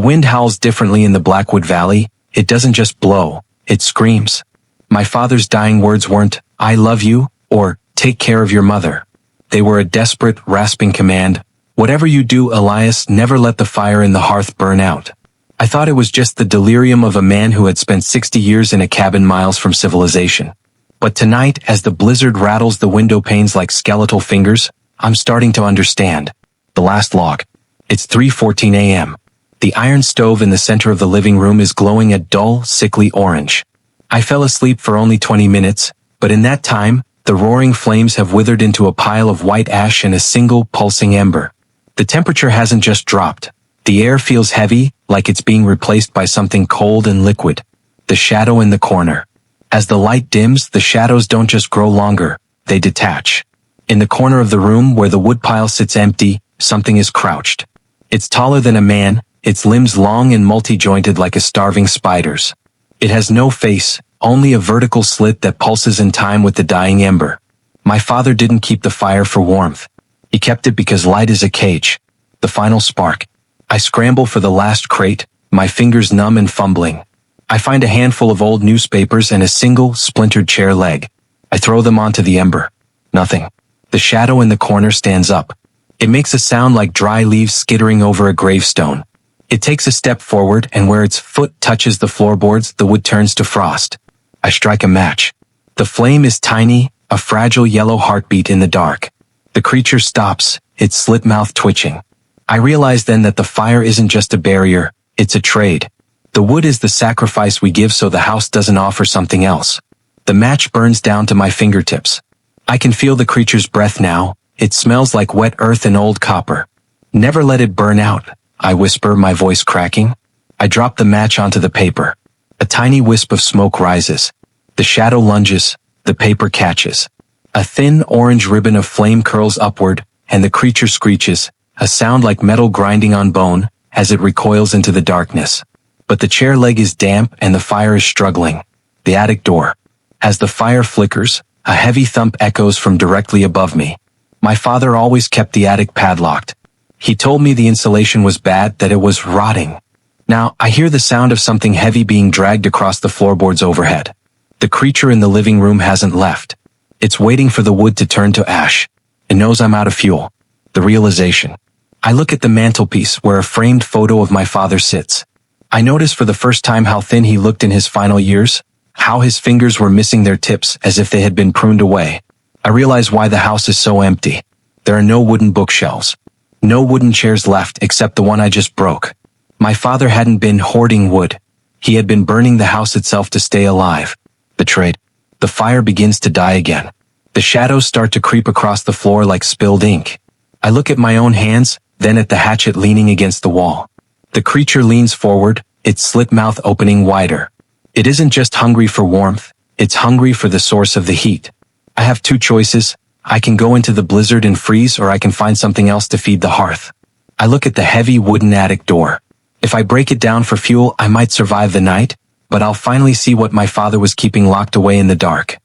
wind howls differently in the Blackwood Valley. It doesn't just blow, it screams. My father's dying words weren't, "I love you," or "Take care of your mother." They were a desperate, rasping command. "Whatever you do, Elias, never let the fire in the hearth burn out." I thought it was just the delirium of a man who had spent 60 years in a cabin miles from civilization. But tonight, as the blizzard rattles the window panes like skeletal fingers, I'm starting to understand. The last log. It's 3:14 a.m. The iron stove in the center of the living room is glowing a dull, sickly orange. I fell asleep for only 20 minutes, but in that time, the roaring flames have withered into a pile of white ash and a single, pulsing ember. The temperature hasn't just dropped. The air feels heavy, like it's being replaced by something cold and liquid. The shadow in the corner. As the light dims, the shadows don't just grow longer, they detach. In the corner of the room where the woodpile sits empty, something is crouched. It's taller than a man, its limbs long and multi-jointed like a starving spider's. It has no face, only a vertical slit that pulses in time with the dying ember. My father didn't keep the fire for warmth. He kept it because light is a cage. The final spark. I scramble for the last crate, my fingers numb and fumbling. I find a handful of old newspapers and a single, splintered chair leg. I throw them onto the ember. Nothing. The shadow in the corner stands up. It makes a sound like dry leaves skittering over a gravestone. It takes a step forward, and where its foot touches the floorboards, the wood turns to frost. I strike a match. The flame is tiny, a fragile yellow heartbeat in the dark. The creature stops, its slit mouth twitching. I realize then that the fire isn't just a barrier, it's a trade. The wood is the sacrifice we give so the house doesn't offer something else. The match burns down to my fingertips. I can feel the creature's breath now. It smells like wet earth and old copper. "Never let it burn out," I whisper, my voice cracking. I drop the match onto the paper. A tiny wisp of smoke rises. The shadow lunges, the paper catches. A thin orange ribbon of flame curls upward, and the creature screeches, a sound like metal grinding on bone, as it recoils into the darkness. But the chair leg is damp and the fire is struggling. The attic door. As the fire flickers, a heavy thump echoes from directly above me. My father always kept the attic padlocked. He told me the insulation was bad, that it was rotting. Now, I hear the sound of something heavy being dragged across the floorboards overhead. The creature in the living room hasn't left. It's waiting for the wood to turn to ash. It knows I'm out of fuel. The realization. I look at the mantelpiece where a framed photo of my father sits. I notice for the first time how thin he looked in his final years, how his fingers were missing their tips as if they had been pruned away. I realize why the house is so empty. There are no wooden bookshelves. No wooden chairs left except the one I just broke. My father hadn't been hoarding wood. He had been burning the house itself to stay alive. Betrayed. The fire begins to die again. The shadows start to creep across the floor like spilled ink. I look at my own hands, then at the hatchet leaning against the wall. The creature leans forward, its slit mouth opening wider. It isn't just hungry for warmth, it's hungry for the source of the heat. I have two choices. I can go into the blizzard and freeze, or I can find something else to feed the hearth. I look at the heavy wooden attic door. If I break it down for fuel, I might survive the night, but I'll finally see what my father was keeping locked away in the dark.